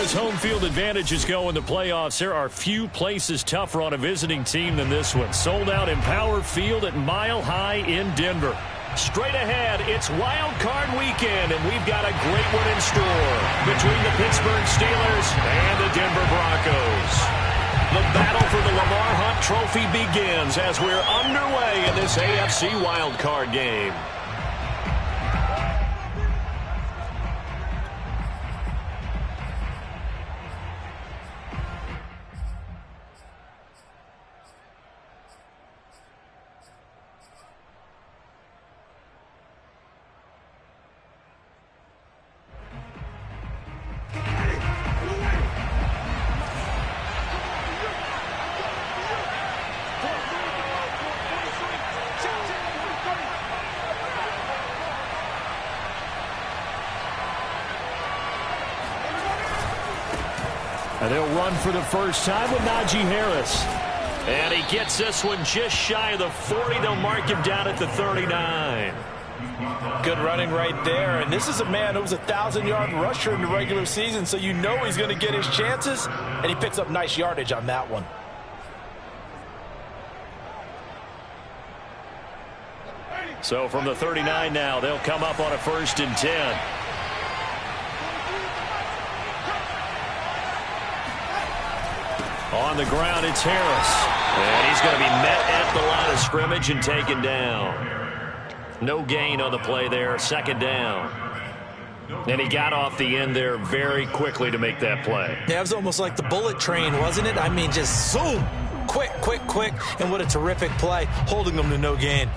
as home field advantages go in the playoffs, there are few places tougher on a visiting team than this one. Sold out Empower Field at Mile High in Denver. Straight ahead, it's Wild Card Weekend, and we've got a great one in store between the Pittsburgh Steelers and the Denver Broncos. The battle for the Lamar Hunt Trophy begins as we're underway in this AFC Wild Card game. And they'll run for the first time with Najee Harris. And he gets this one just shy of the 40. They'll mark him down at the 39. Good running right there. And this is a man who was a 1,000-yard rusher in the regular season, so you know he's going to get his chances. And he picks up nice yardage on that one. So from the 39 now, they'll come up on a 1st and 10. On the ground, it's Harris. And he's going to be met at the line of scrimmage and taken down. No gain on the play there, 2nd down. And he got off the end there very quickly to make that play. Yeah, it was almost like the bullet train, wasn't it? I mean, just zoom. Quick, quick, quick. And what a terrific play, holding them to no gain.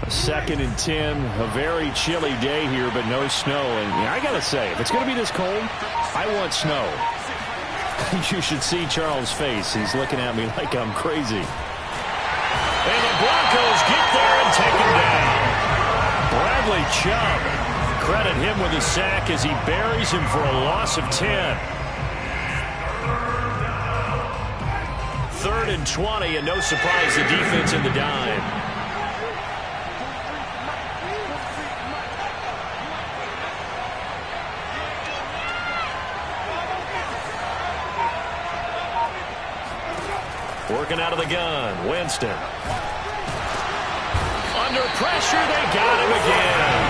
Second and 10, a very chilly day here, but no snow. And I got to say, if it's going to be this cold, I want snow. You should see Charles' face. He's looking at me like I'm crazy. And the Broncos get there and take him down. Bradley Chubb, credit him with a sack as he buries him for a loss of 10. 3rd and 20, and no surprise, the defense in the dime. Working out of the gun, Winston. Under pressure, they got him again.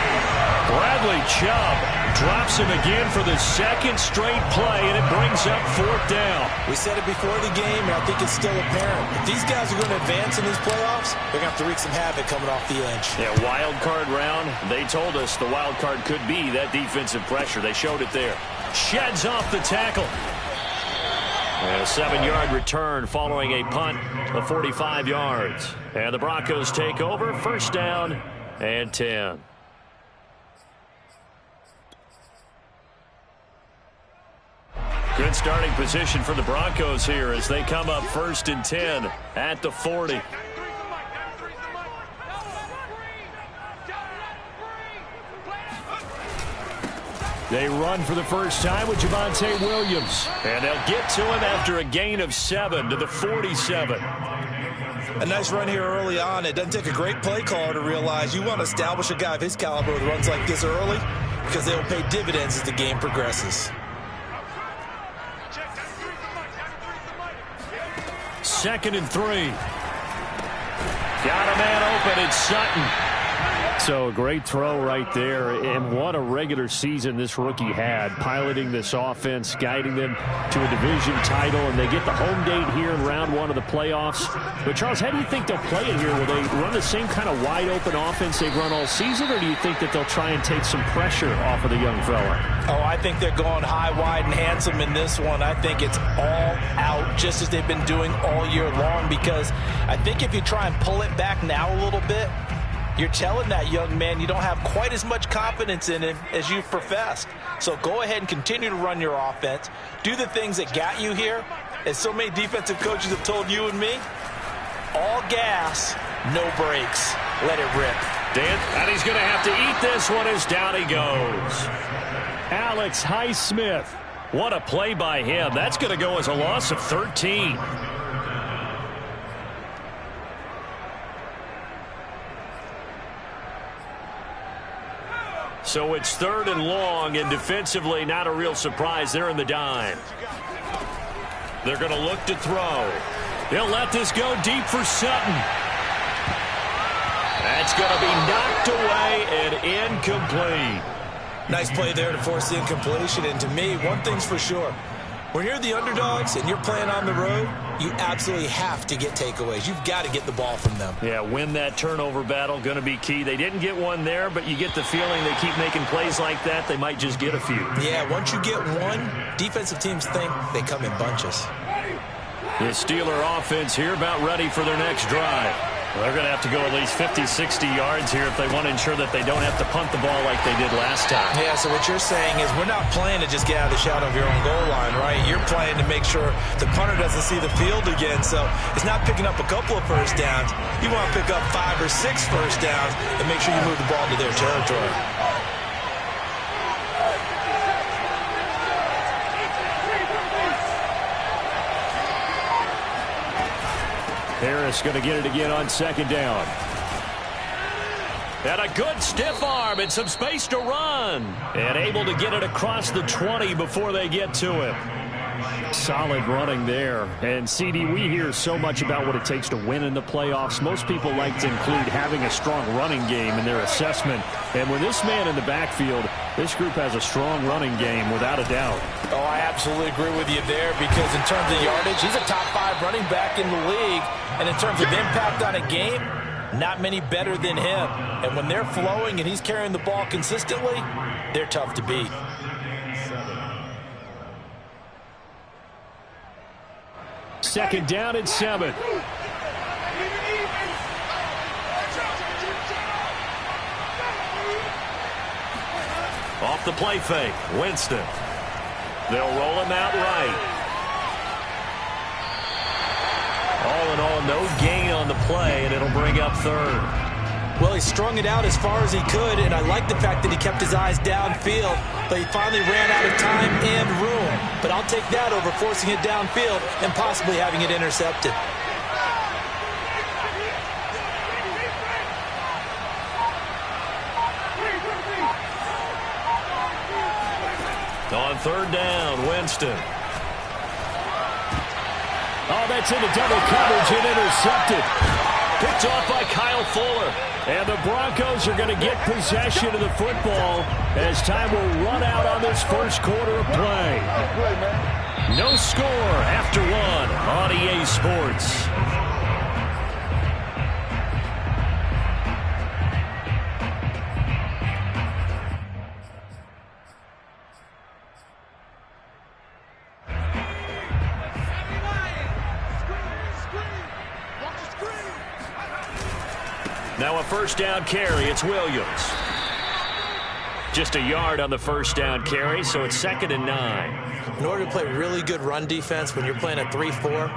Bradley Chubb drops him again for the 2nd straight play, and it brings up 4th down. We said it before the game, and I think it's still apparent. If these guys are going to advance in these playoffs, they're going to have to wreak some havoc coming off the edge. Yeah, wild card round. They told us the wild card could be that defensive pressure. They showed it there. Sheds off the tackle. And a 7-yard return following a punt of 45 yards. And the Broncos take over, 1st down and 10. Good starting position for the Broncos here as they come up 1st and 10 at the 40. They run for the first time with Javonte Williams. And they'll get to him after a gain of 7 to the 47. A nice run here early on. It doesn't take a great play caller to realize you want to establish a guy of his caliber with runs like this early because they will pay dividends as the game progresses. 2nd and 3. Got a man open. It's Sutton. So a great throw right there, and what a regular season this rookie had, piloting this offense, guiding them to a division title, and they get the home date here in round 1 of the playoffs. But Charles, how do you think they'll play it here? Will they run the same kind of wide open offense they've run all season, or do you think that they'll try and take some pressure off of the young fella? Oh, I think they're going high, wide, and handsome in this one. I think it's all out, just as they've been doing all year long, because I think if you try and pull it back now a little bit, you're telling that young man you don't have quite as much confidence in him as you've professed. So go ahead and continue to run your offense. Do the things that got you here. As so many defensive coaches have told you and me, all gas, no brakes. Let it rip. Dan, and he's going to have to eat this one as down he goes. Alex Highsmith. What a play by him. That's going to go as a loss of 13. So it's 3rd and long, and defensively not a real surprise. They're in the dime. They're going to look to throw. He'll let this go deep for Sutton. That's going to be knocked away and incomplete. Nice play there to force the incompletion. And to me, one thing's for sure. When you're the underdogs and you're playing on the road, you absolutely have to get takeaways. You've got to get the ball from them. Yeah, win that turnover battle, going to be key. They didn't get one there, but you get the feeling they keep making plays like that, they might just get a few. Yeah, once you get one, defensive teams think they come in bunches. The Steeler offense here about ready for their next drive. They're going to have to go at least 50, 60 yards here if they want to ensure that they don't have to punt the ball like they did last time. Yeah, so what you're saying is we're not playing to just get out of the shadow of your own goal line, right? You're playing to make sure the punter doesn't see the field again. So it's not picking up a couple of first downs. You want to pick up 5 or 6 first downs and make sure you move the ball to their territory. Harris going to get it again on 2nd down. And a good stiff arm and some space to run. And able to get it across the 20 before they get to him. Solid running there. And, CD, we hear so much about what it takes to win in the playoffs. Most people like to include having a strong running game in their assessment. And with this man in the backfield, this group has a strong running game without a doubt. Oh, I absolutely agree with you there because in terms of yardage, he's a top 5 running back in the league. And in terms of impact on a game, not many better than him. And when they're flowing and he's carrying the ball consistently, they're tough to beat. Second down and 7. Off the play fake, Winston. They'll roll him out right. All in all, no gain on the play, and it'll bring up 3rd. Well, he strung it out as far as he could, and I like the fact that he kept his eyes downfield, but he finally ran out of time and room. But I'll take that over forcing it downfield and possibly having it intercepted. On 3rd down, Winston. Oh, that's into double coverage and intercepted. Picked off by Kyle Fuller. And the Broncos are going to get possession of the football as time will run out on this first quarter of play. No score after 1 on EA Sports. Now a first down carry. It's Williams. Just a yard on the first down carry, so it's 2nd and 9. In order to play really good run defense when you're playing a 3-4,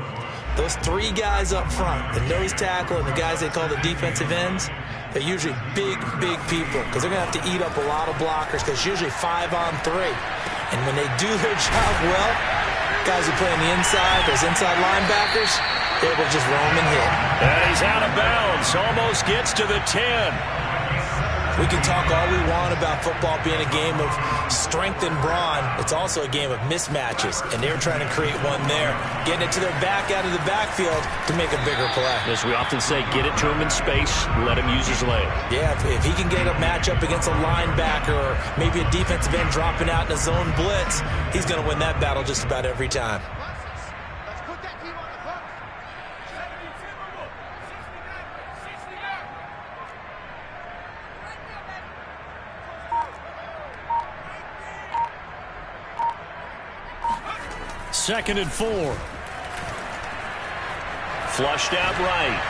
those 3 guys up front, the nose tackle and the guys they call the defensive ends, they're usually big people because they're going to have to eat up a lot of blockers because usually 5 on 3. And when they do their job well, guys who play on the inside, those inside linebackers, they will just roam and hit. And he's out of bounds. Almost gets to the 10. We can talk all we want about football being a game of strength and brawn. It's also a game of mismatches, and they're trying to create one there, getting it to their back out of the backfield to make a bigger play. As we often say, get it to him in space, let him use his leg. Yeah, if he can get a matchup against a linebacker or maybe a defensive end dropping out in a zone blitz, he's going to win that battle just about every time. Second and 4. Flushed out right.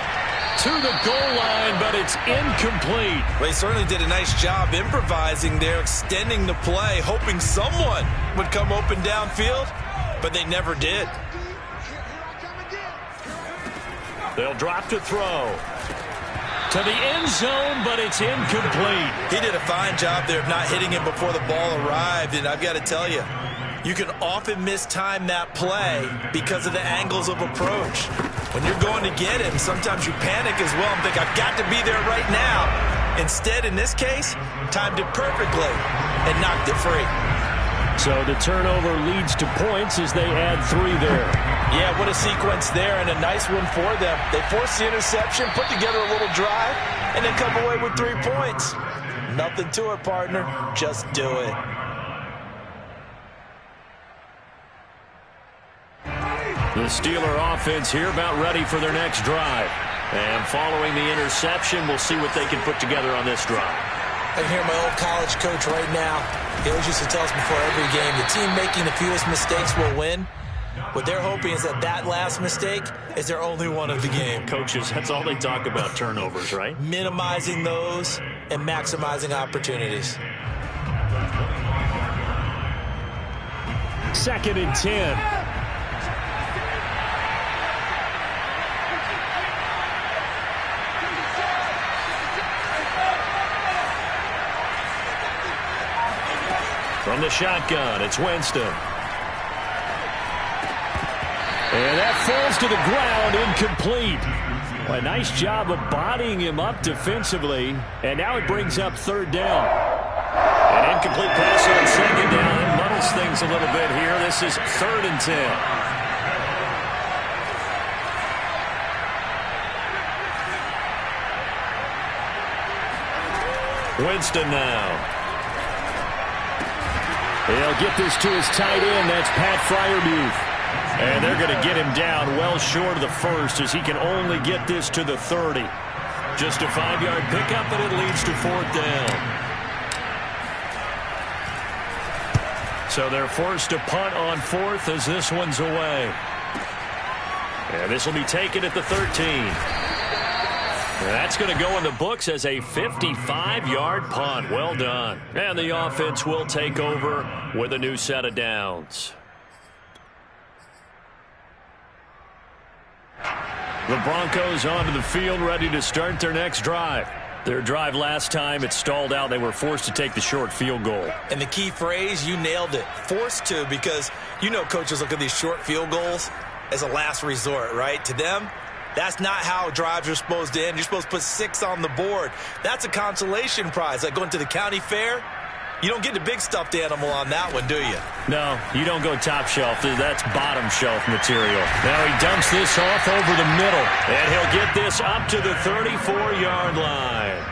To the goal line, but it's incomplete. Well, he certainly did a nice job improvising there, extending the play, hoping someone would come open downfield, but they never did. They'll drop to throw. To the end zone, but it's incomplete. He did a fine job there of not hitting him before the ball arrived, and I've got to tell you, you can often mistime that play because of the angles of approach. When you're going to get him, sometimes you panic as well and think, I've got to be there right now. Instead, in this case, timed it perfectly and knocked it free. So the turnover leads to points as they add 3 there. Yeah, what a sequence there, and a nice one for them. They forced the interception, put together a little drive, and then come away with 3 points. Nothing to it, partner. Just do it. The Steeler offense here about ready for their next drive. And following the interception, we'll see what they can put together on this drive. I can hear my old college coach right now. He always used to tell us before every game, the team making the fewest mistakes will win. What they're hoping is that last mistake is their only one of the game. Coaches, that's all they talk about, turnovers, right? Minimizing those and maximizing opportunities. 2nd and 10. From the shotgun, it's Winston. And that falls to the ground, incomplete. A nice job of bodying him up defensively. And now it brings up 3rd down. An incomplete pass on 2nd down. It muddles things a little bit here. This is 3rd and 10. Winston now. He'll get this to his tight end. That's Pat Fryermuth. And they're going to get him down well short of the 1st as he can only get this to the 30. Just a 5-yard pickup, and it leads to 4th down. So they're forced to punt on 4th as this one's away. And this will be taken at the 13. That's going to go in the books as a 55-yard punt. Well done. And the offense will take over with a new set of downs. The Broncos onto the field ready to start their next drive. Their drive last time, it stalled out. They were forced to take the short field goal. And the key phrase, you nailed it. Forced to, because you know coaches look at these short field goals as a last resort, right? To them, that's not how drives are supposed to end. You're supposed to put 6 on the board. That's a consolation prize. Like going to the county fair, you don't get the big stuffed animal on that one, do you? No, you don't go top shelf. That's bottom shelf material. Now he dumps this off over the middle, and he'll get this up to the 34-yard line.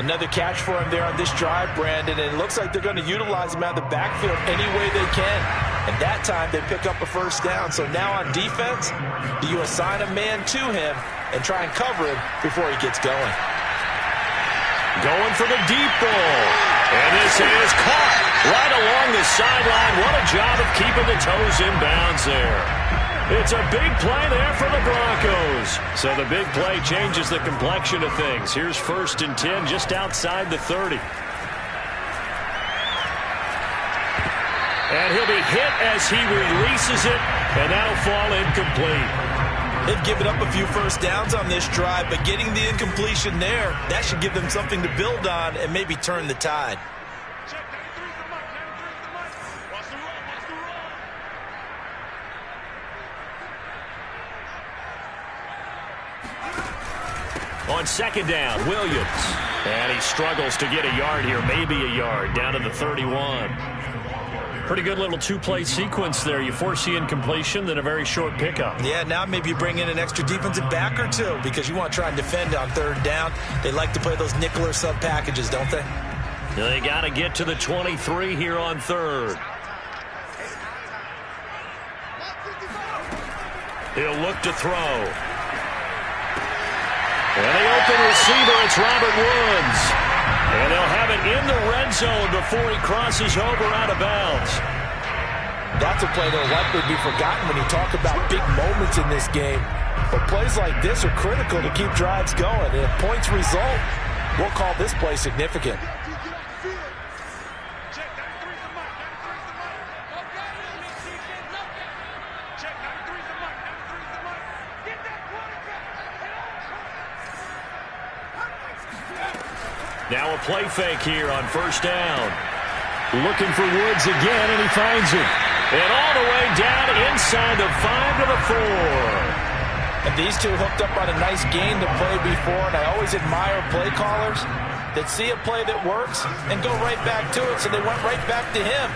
Another catch for him there on this drive, Brandon, and it looks like they're going to utilize him out of the backfield any way they can. And that time they pick up a 1st down. So now on defense, do you assign a man to him and try and cover him before he gets going? Going for the deep ball. And this is caught right along the sideline. What a job of keeping the toes in bounds there. It's a big play there for the Broncos. So the big play changes the complexion of things. Here's 1st and 10 just outside the 30. And he'll be hit as he releases it, and that'll fall incomplete. They've given up a few 1st downs on this drive, but getting the incompletion there, that should give them something to build on and maybe turn the tide. On 2nd down, Williams. And he struggles to get a yard here, maybe a yard, down to the 31. Pretty good little 2-play sequence there. You force the incompletion, then a very short pickup. Yeah, now maybe you bring in an extra defensive back or 2 because you want to try and defend on 3rd down. They like to play those nickel or sub packages, don't they? They got to get to the 23 here on 3rd. He'll look to throw. And the open receiver, it's Robert Woods. And they'll have it in the red zone before he crosses over out of bounds. That's a play that will likely be forgotten when you talk about big moments in this game. But plays like this are critical to keep drives going. And if points result, we'll call this play significant. Now a play fake here on 1st down. Looking for Woods again, and he finds him. And all the way down inside the 5 to the 4. And these two hooked up on a nice game to play before, and I always admire play callers that see a play that works and go right back to it, so they went right back to him.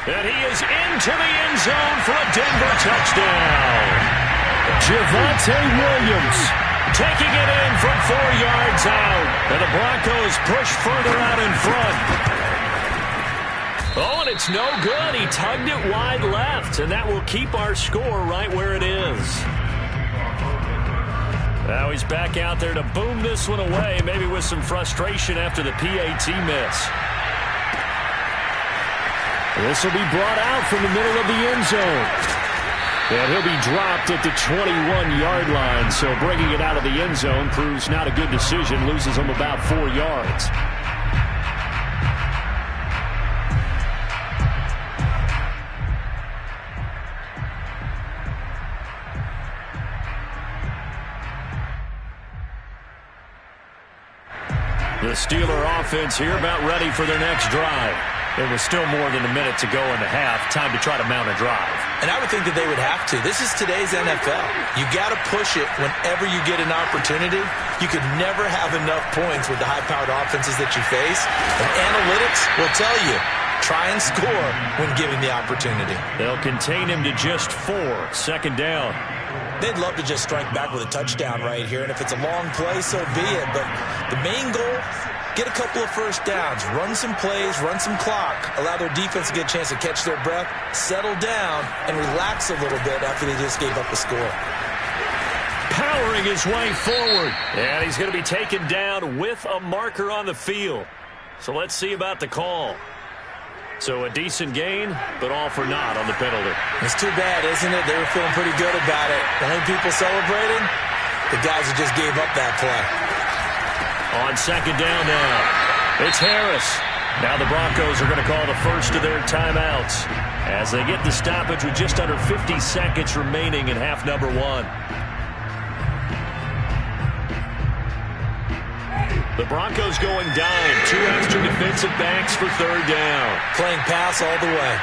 And he is into the end zone for a Denver touchdown. Javonte Williams taking it in from 4 yards out. And the Broncos push further out in front. Oh, and it's no good. He tugged it wide left, and that will keep our score right where it is. Now he's back out there to boom this one away, maybe with some frustration after the PAT miss. This will be brought out from the middle of the end zone. And he'll be dropped at the 21-yard line, so bringing it out of the end zone proves not a good decision, loses him about 4 yards. The Steeler offense here about ready for their next drive. There was still more than a minute to go in the half. Time to try to mount a drive. And I would think that they would have to. This is today's NFL. You got to push it whenever you get an opportunity. You could never have enough points with the high-powered offenses that you face. And analytics will tell you, try and score when given the opportunity. They'll contain him to just 4. Second down. They'd love to just strike back with a touchdown right here, and if it's a long play, so be it. But the main goal, get a couple of first downs, run some plays, run some clock, allow their defense to get a chance to catch their breath, settle down, and relax a little bit after they just gave up the score. Powering his way forward, and he's going to be taken down with a marker on the field. So let's see about the call. So a decent gain, but all for naught on the penalty. It's too bad, isn't it? They were feeling pretty good about it. The only people celebrating, the guys who just gave up that play. On second down now, it's Harris. Now the Broncos are going to call the first of their timeouts as they get the stoppage with just under 50 seconds remaining in half number 1. The Broncos going dime. 2 extra defensive backs for third down. Playing pass all the way.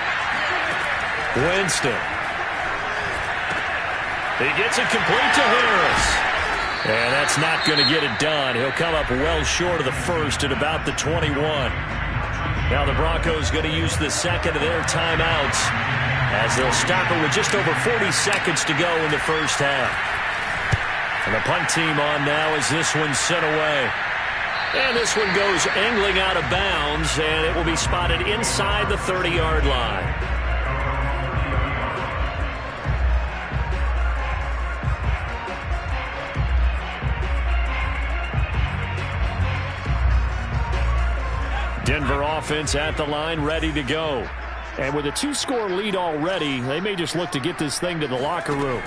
Winston. He gets it complete to Harris. And that's not going to get it done. He'll come up well short of the first at about the 21. Now the Broncos going to use the second of their timeouts as they'll stop it with just over 40 seconds to go in the first half. And the punt team on now as this one's sent away. And this one goes angling out of bounds, and it will be spotted inside the 30-yard line. Denver offense at the line, ready to go. And with a 2-score lead already, they may just look to get this thing to the locker room.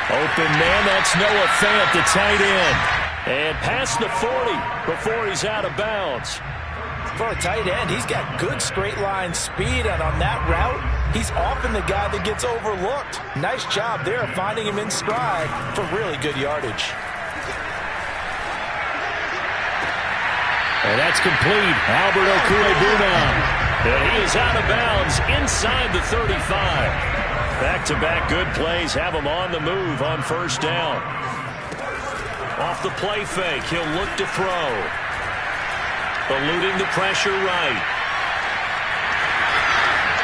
Open man, that's Noah Fant, the tight end. And past the 40 before he's out of bounds. For a tight end, he's got good straight line speed, and on that route, he's often the guy that gets overlooked. Nice job there finding him in stride for really good yardage. And that's complete. Albert Okwuegbunam. And he is out of bounds inside the 35. Back-to-back good plays have him on the move on first down. Off the play fake, he'll look to throw. Eluding the pressure right.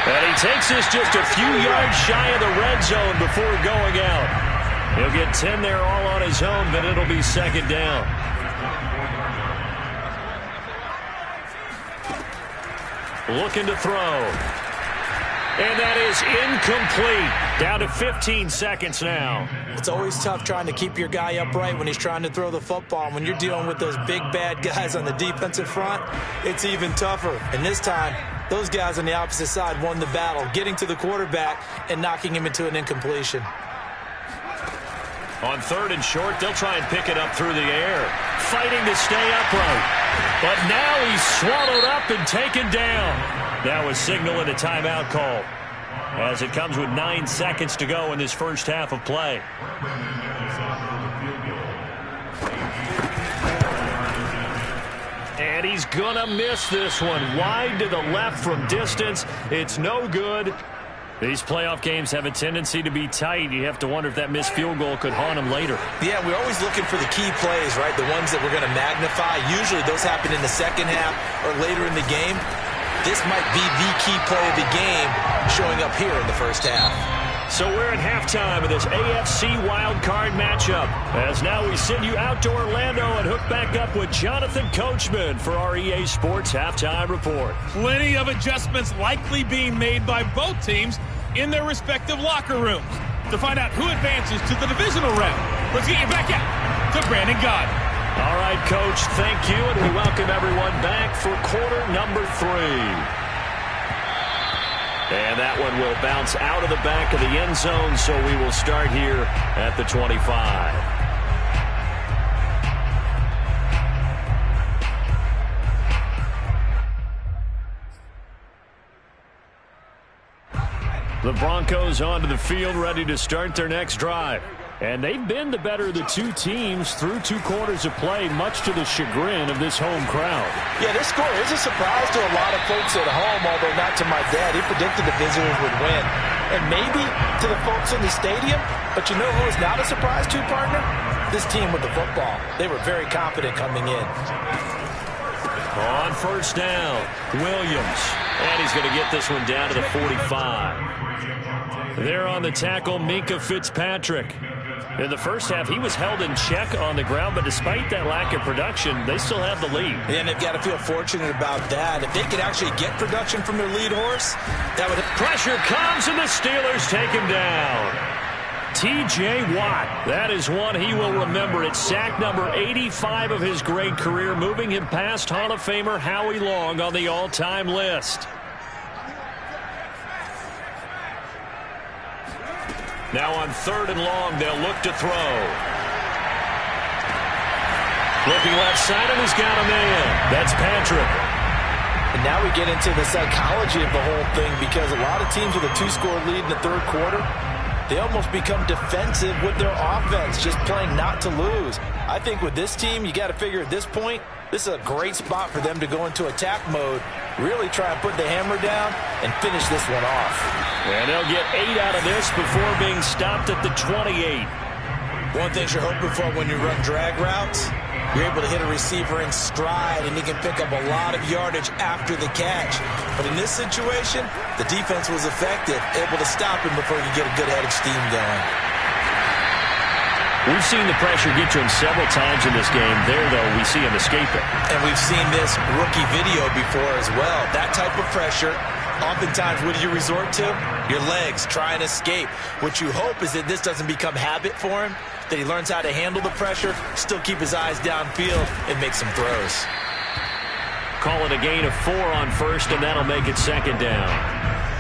And he takes this just a few yards shy of the red zone before going out. He'll get 10 there all on his own, but it'll be second down. Looking to throw. And that is incomplete. Down to 15 seconds now. It's always tough trying to keep your guy upright when he's trying to throw the football. When you're dealing with those big, bad guys on the defensive front, it's even tougher. And this time, those guys on the opposite side won the battle, getting to the quarterback and knocking him into an incompletion. On third and short, they'll try and pick it up through the air. Fighting to stay upright. But now he's swallowed up and taken down. Now a signal and a timeout call as it comes with 9 seconds to go in this first half of play. And he's gonna miss this one. Wide to the left from distance. It's no good. These playoff games have a tendency to be tight. You have to wonder if that missed field goal could haunt them later. Yeah, we're always looking for the key plays, right? The ones that we're going to magnify. Usually those happen in the second half or later in the game. This might be the key play of the game showing up here in the first half. So we're at halftime of this AFC wildcard matchup. As now we send you out to Orlando and hook back up with Jonathan Coachman for our EA Sports Halftime Report. Plenty of adjustments likely being made by both teams in their respective locker rooms. To find out who advances to the divisional round, let's get you back out to Brandon Gaudin. All right, Coach, thank you, and we welcome everyone back for quarter number 3. And that one will bounce out of the back of the end zone, so we will start here at the 25. The Broncos onto the field, ready to start their next drive. And they've been the better of the two teams through 2 quarters of play, much to the chagrin of this home crowd. Yeah, this score is a surprise to a lot of folks at home, although not to my dad. He predicted the visitors would win. And maybe to the folks in the stadium, but you know who is not a surprise to, partner? This team with the football. They were very confident coming in. On first down, Williams. And he's going to get this one down to the 45. There on the tackle, Minkah Fitzpatrick. In the first half, he was held in check on the ground, but despite that lack of production, they still have the lead. And they've got to feel fortunate about that. If they could actually get production from their lead horse, that would... Pressure comes, and the Steelers take him down. T.J. Watt, that is one he will remember. It's sack number 85 of his great career, moving him past Hall of Famer Howie Long on the all-time list. Now on 3rd and long, they'll look to throw. Looking left side, and he's got a man. That's Patrick. And now we get into the psychology of the whole thing, because a lot of teams with a 2-score lead in the 3rd quarter, they almost become defensive with their offense, just playing not to lose. I think with this team, you got to figure at this point, this is a great spot for them to go into attack mode, really try and put the hammer down and finish this one off. And they'll get 8 out of this before being stopped at the 28. One thing you're hoping for when you run drag routes, you're able to hit a receiver in stride, and he can pick up a lot of yardage after the catch. But in this situation, the defense was effective, able to stop him before you get a good head of steam going. We've seen the pressure get to him several times in this game. There, though, we see him escape it. And we've seen this rookie video before as well. That type of pressure, oftentimes, what do you resort to? Your legs, try and escape. What you hope is that this doesn't become habit for him, that he learns how to handle the pressure, still keep his eyes downfield, and make some throws. Call it a gain of 4 on first, and that'll make it 2nd down.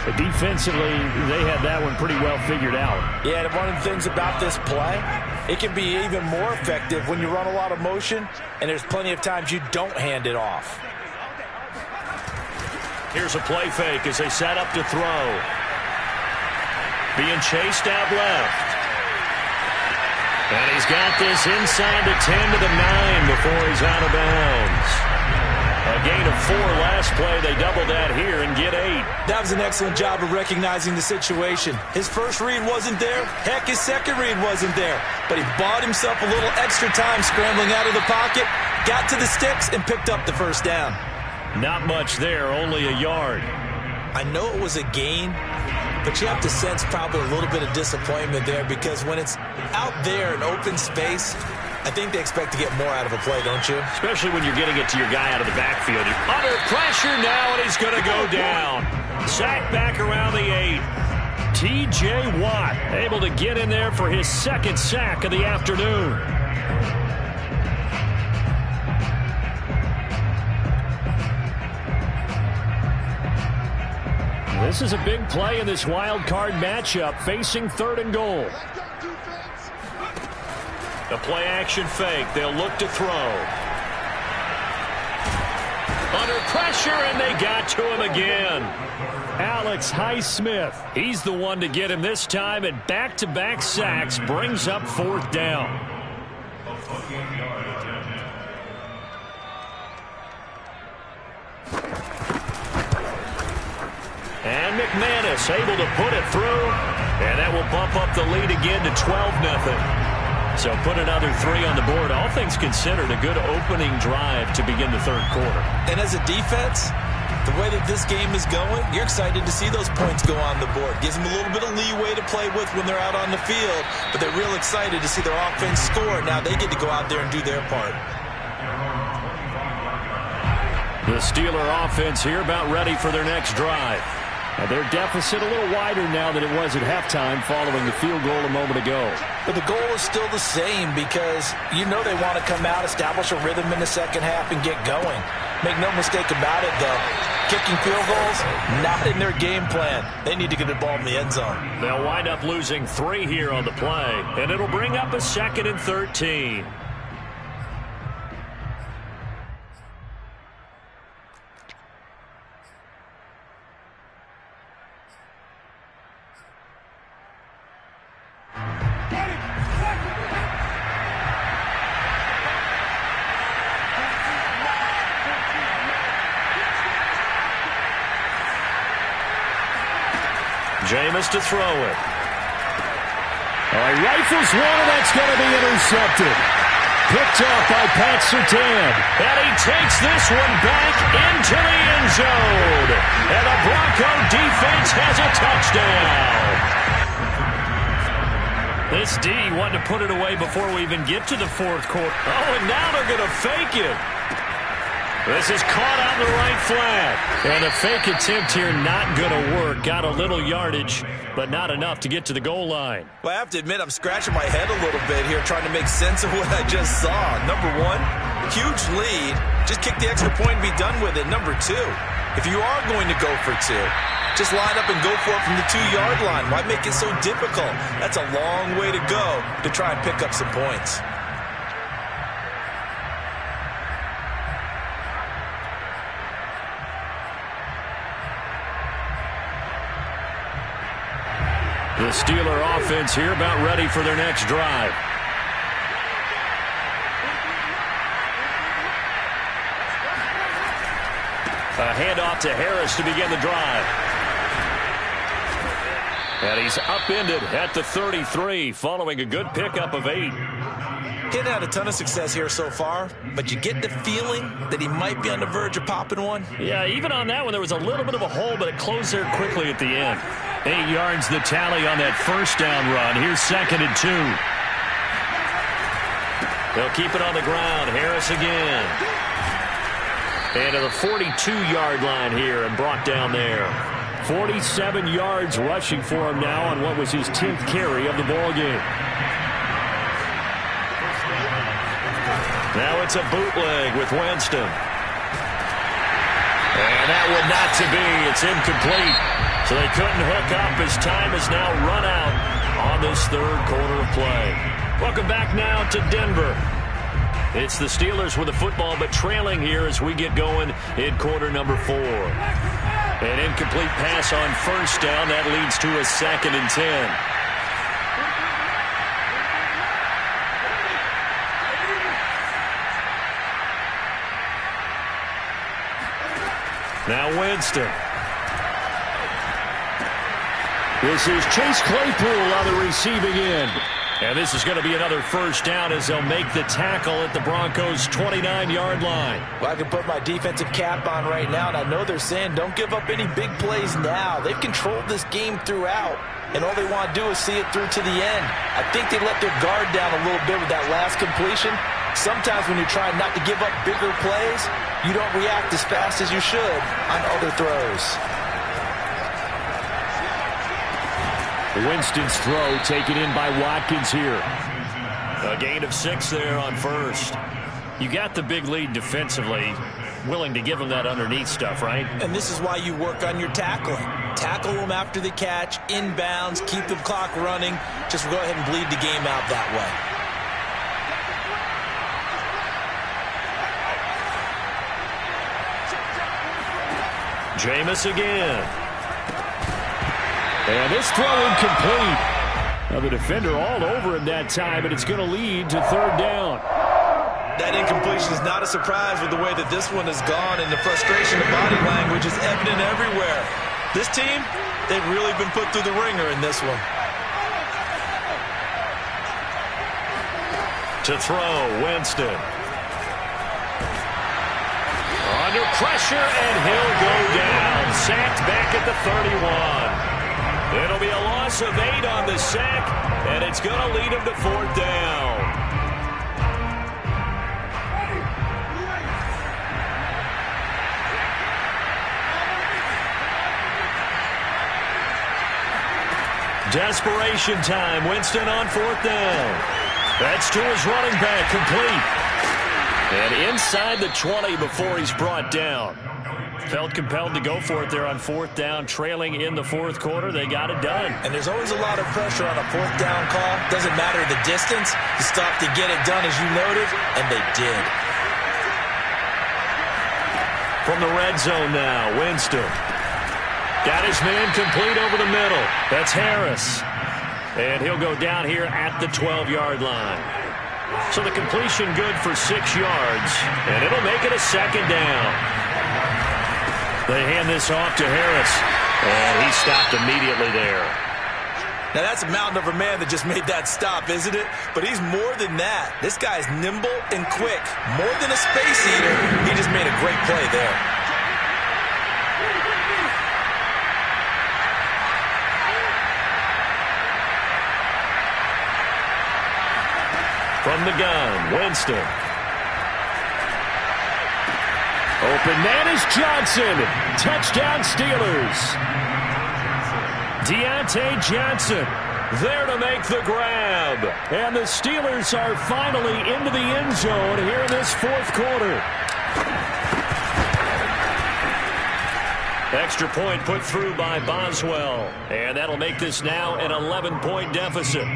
But defensively, they had that one pretty well figured out. Yeah, and one of the things about this play, it can be even more effective when you run a lot of motion, and there's plenty of times you don't hand it off. Here's a play fake as they set up to throw. Being chased out left. And he's got this inside the 10 to the 9 before he's out of bounds. A gain of 4 last play. They double that here and get 8. That was an excellent job of recognizing the situation. His first read wasn't there. Heck, his second read wasn't there. But he bought himself a little extra time scrambling out of the pocket, got to the sticks, and picked up the first down. Not much there, only a yard. I know it was a gain, but you have to sense probably a little bit of disappointment there, because when it's out there in open space, I think they expect to get more out of a play, don't you? Especially when you're getting it to your guy out of the backfield. You're under pressure now, and he's going to go down. Sack back around the 8. T.J. Watt able to get in there for his 2nd sack of the afternoon. This is a big play in this wild card matchup, facing 3rd and goal. The play action fake. They'll look to throw. Under pressure, and they got to him again. Alex Highsmith, he's the one to get him this time, and back-to-back sacks brings up 4th down. And McManus able to put it through. And that will bump up the lead again to 12-0. So put another 3 on the board. All things considered, a good opening drive to begin the third quarter. And as a defense, the way that this game is going, you're excited to see those points go on the board. Gives them a little bit of leeway to play with when they're out on the field, but they're real excited to see their offense score. Now they get to go out there and do their part. The Steeler offense here about ready for their next drive. Now their deficit a little wider now than it was at halftime following the field goal a moment ago. But the goal is still the same because you know they want to come out, establish a rhythm in the second half, and get going. Make no mistake about it, though. Kicking field goals, not in their game plan. They need to get the ball in the end zone. They'll wind up losing 3 here on the play, and it'll bring up a 2nd and 13. Jameis to throw it. He rifles one, and that's going to be intercepted. Picked up by Pat Surtain. And he takes this one back into the end zone. And the Bronco defense has a touchdown. This D wanted to put it away before we even get to the fourth quarter. Oh, and now they're going to fake it. This is caught on the right flat. And a fake attempt here not going to work. Got a little yardage, but not enough to get to the goal line. Well, I have to admit, I'm scratching my head a little bit here trying to make sense of what I just saw. Number one, huge lead. Just kick the extra point and be done with it. Number two, if you are going to go for 2, just line up and go for it from the 2-yard line. Why make it so difficult? That's a long way to go to try and pick up some points. The Steeler offense here about ready for their next drive. A handoff to Harris to begin the drive. And he's upended at the 33 following a good pickup of 8. He had a ton of success here so far, but you get the feeling that he might be on the verge of popping one. Yeah, even on that one, there was a little bit of a hole, but it closed there quickly at the end. 8 yards the tally on that first down run. Here's 2nd and 2. They'll keep it on the ground. Harris again. And to the 42-yard line here and brought down there. 47 yards rushing for him now on what was his 10th carry of the ballgame. Now it's a bootleg with Winston. And that one not to be. It's incomplete. So they couldn't hook up as time is now run out on this third quarter of play. Welcome back now to Denver. It's the Steelers with the football, but trailing here as we get going in quarter number 4. An incomplete pass on first down. That leads to a 2nd and 10. Now Winston. This is Chase Claypool on the receiving end. And this is going to be another first down as they'll make the tackle at the Broncos' 29-yard line. Well, I can put my defensive cap on right now, and I know they're saying don't give up any big plays now. They've controlled this game throughout, and all they want to do is see it through to the end. I think they let their guard down a little bit with that last completion. Sometimes when you're trying not to give up bigger plays, you don't react as fast as you should on other throws. Winston's throw taken in by Watkins here. A gain of 6 there on first. You got the big lead defensively. Willing to give them that underneath stuff, right? And this is why you work on your tackling. Tackle them after the catch, inbounds, keep the clock running. Just go ahead and bleed the game out that way. Jameis again. And this throw incomplete. Now the defender all over him that time, and it's going to lead to third down. That incompletion is not a surprise with the way that this one has gone, and the frustration of body language is evident everywhere. This team, they've really been put through the ringer in this one. To throw, Winston. Under pressure, and he'll go down. Sacked back at the 31. It'll be a loss of 8 on the sack, and it's going to lead him to 4th down. Desperation time. Winston on 4th down. That's to his running back, complete. And inside the 20 before he's brought down. Felt compelled to go for it there on 4th down, trailing in the 4th quarter. They got it done. And there's always a lot of pressure on a 4th down call. Doesn't matter the distance. You stop to get it done, as you noted, and they did. From the red zone now, Winston. Got his man complete over the middle. That's Harris. And he'll go down here at the 12-yard line. So the completion good for 6 yards, and it'll make it a 2nd down. They hand this off to Harris, and he stopped immediately there. Now that's a mountain of a man that just made that stop, isn't it? But he's more than that. This guy's nimble and quick. More than a space eater, he just made a great play there. From the gun, Winston. Open man is Johnson. Touchdown Steelers. Deontay Johnson there to make the grab. And the Steelers are finally into the end zone here in this 4th quarter. Extra point put through by Boswell. And that'll make this now an 11-point deficit.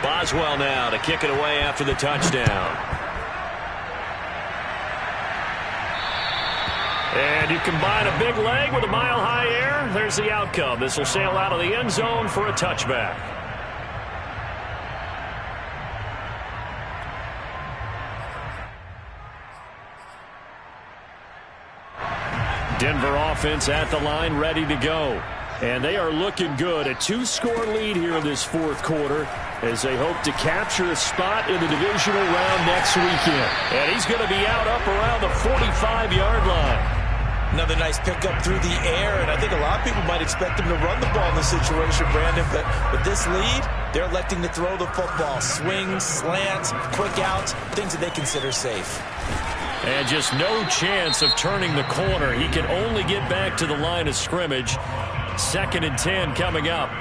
Boswell now to kick it away after the touchdown. And you combine a big leg with a mile-high air, there's the outcome. This will sail out of the end zone for a touchback. Denver offense at the line, ready to go. And they are looking good. A 2-score lead here in this 4th quarter as they hope to capture a spot in the divisional round next weekend. And he's going to be out up around the 45-yard line. Another nice pickup through the air, and I think a lot of people might expect him to run the ball in this situation, Brandon. But with this lead, they're electing to throw the football. Swings, slants, quick outs, things that they consider safe. And just no chance of turning the corner. He can only get back to the line of scrimmage. 2nd and 10 coming up.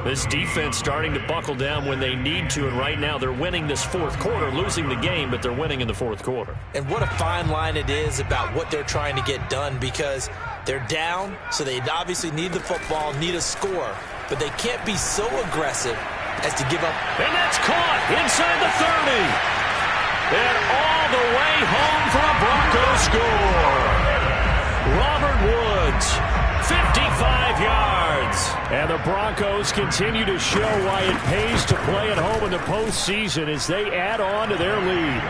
This defense starting to buckle down when they need to, and right now they're winning this 4th quarter, losing the game, but they're winning in the 4th quarter. And what a fine line it is about what they're trying to get done, because they're down, so they obviously need the football, need a score, but they can't be so aggressive as to give up. And that's caught inside the 30. And all the way home for a Broncos score. Robert Woods, 55 yards. And the Broncos continue to show why it pays to play at home in the postseason as they add on to their lead.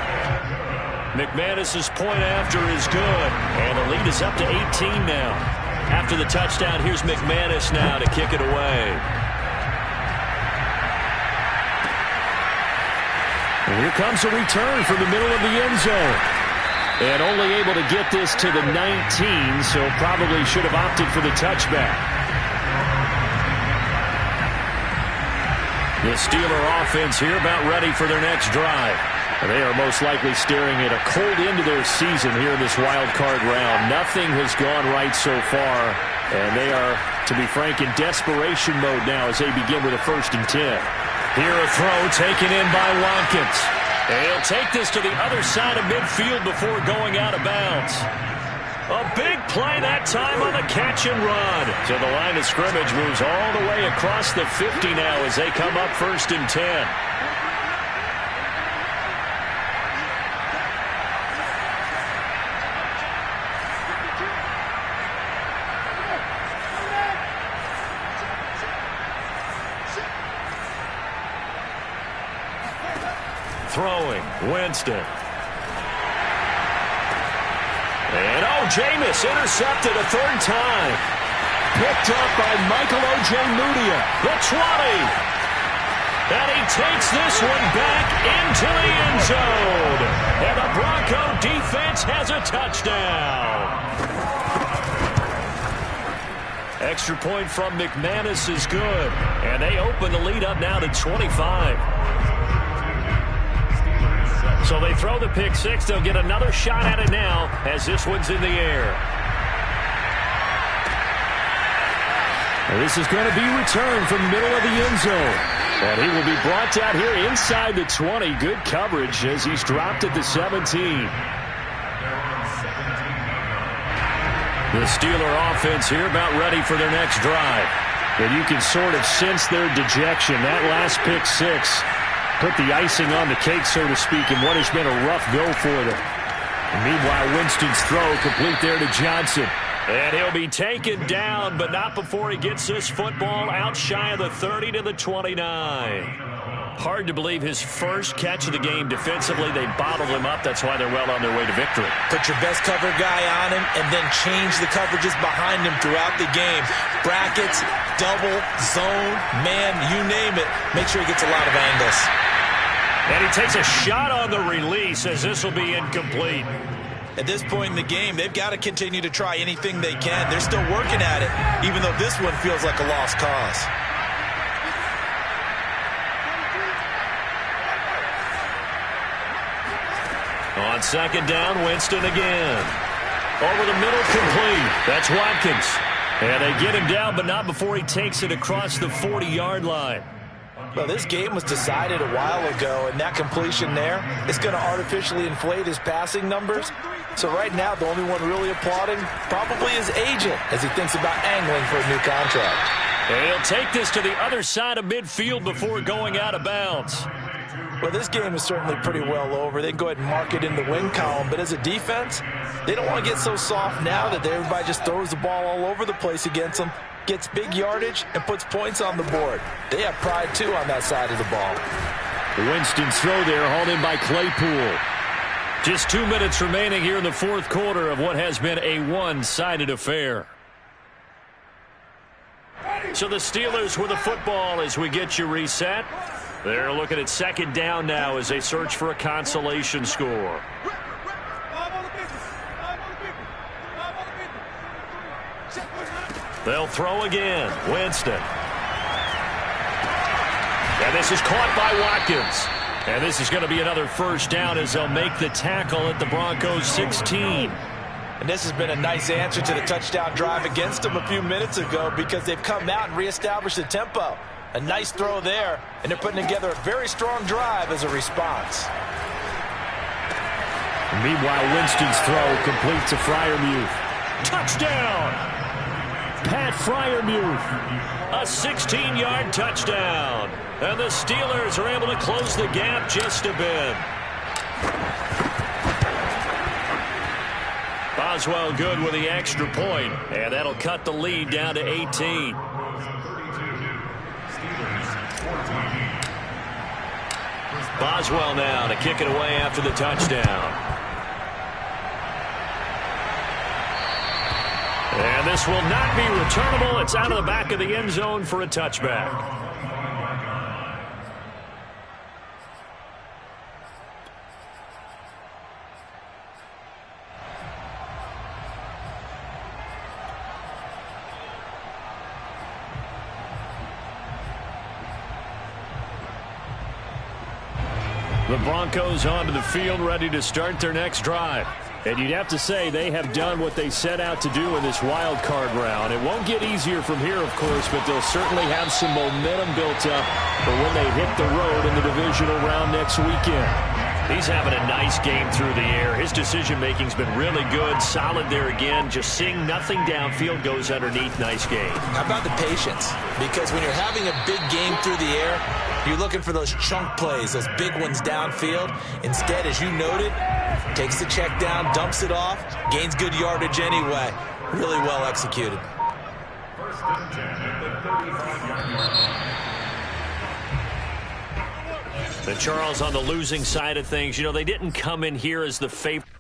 McManus's point after is good. And the lead is up to 18 now. After the touchdown, here's McManus now to kick it away. And here comes a return from the middle of the end zone. And only able to get this to the 19, so probably should have opted for the touchback. The Steeler offense here about ready for their next drive. And they are most likely staring at a cold end to their season here in this wild card round. Nothing has gone right so far, and they are, to be frank, in desperation mode now as they begin with a 1st and 10. Here a throw taken in by Watkins. And he'll take this to the other side of midfield before going out of bounds. A big play that time on the catch and run. So the line of scrimmage moves all the way across the 50 now as they come up 1st and 10. throwing. Winston. And Jameis intercepted a third time. Picked up by Michael Ojemudia. The 20. And he takes this one back into the end zone. And the Bronco defense has a touchdown. Extra point from McManus is good. And they open the lead up now to 25. So they throw the pick six. They'll get another shot at it now as this one's in the air. And this is going to be returned from the middle of the end zone. And he will be brought down here inside the 20. Good coverage as he's dropped at the 17. The Steeler offense here about ready for their next drive. And you can sort of sense their dejection. That last pick six put the icing on the cake, so to speak, in what has been a rough go for them. And meanwhile, Winston's throw complete there to Johnson. And he'll be taken down, but not before he gets this football out shy of the 30 to the 29. Hard to believe his first catch of the game defensively. They bottled him up. That's why they're well on their way to victory. Put your best cover guy on him and then change the coverages behind him throughout the game. Brackets, double, zone, man, you name it. Make sure he gets a lot of angles. And he takes a shot on the release as this will be incomplete. At this point in the game, they've got to continue to try anything they can. They're still working at it, even though this one feels like a lost cause. On second down, Winston again. Over the middle, complete. That's Watkins. And they get him down, but not before he takes it across the 40-yard line. Well, this game was decided a while ago, and that completion there is going to artificially inflate his passing numbers. So right now, the only one really applauding probably his agent as he thinks about angling for a new contract. And he'll take this to the other side of midfield before going out of bounds. Well, this game is certainly pretty well over. They can go ahead and mark it in the win column. But as a defense, they don't want to get so soft now that everybody just throws the ball all over the place against them, gets big yardage, and puts points on the board. They have pride, too, on that side of the ball. Winston's throw there hauled in by Claypool. Just 2 minutes remaining here in the fourth quarter of what has been a one-sided affair. So the Steelers with the football as we get you reset. They're looking at second down now as they search for a consolation score. They'll throw again. Winston. And this is caught by Watkins. And this is going to be another first down as they'll make the tackle at the Broncos 16. And this has been a nice answer to the touchdown drive against them a few minutes ago because they've come out and reestablished the tempo. A nice throw there, and they're putting together a very strong drive as a response. Meanwhile, Winston's throw complete to Freiermuth. Touchdown! Pat Freiermuth. A 16-yard touchdown. And the Steelers are able to close the gap just a bit. Boswell good with the extra point, and that'll cut the lead down to 18. Boswell now to kick it away after the touchdown. And this will not be returnable. It's out of the back of the end zone for a touchback. The Broncos onto the field, ready to start their next drive. And you'd have to say they have done what they set out to do in this wild card round. It won't get easier from here, of course, but they'll certainly have some momentum built up for when they hit the road in the divisional round next weekend. He's having a nice game through the air. His decision-making's been really good, solid there again. Just seeing nothing downfield goes underneath. Nice game. How about the patience? Because when you're having a big game through the air, you're looking for those chunk plays, those big ones downfield. Instead, as you noted, takes the check down, dumps it off, gains good yardage anyway. Really well executed. First and 10 at the 35-yard line. And Charles, on the losing side of things, you know, they didn't come in here as the favorite.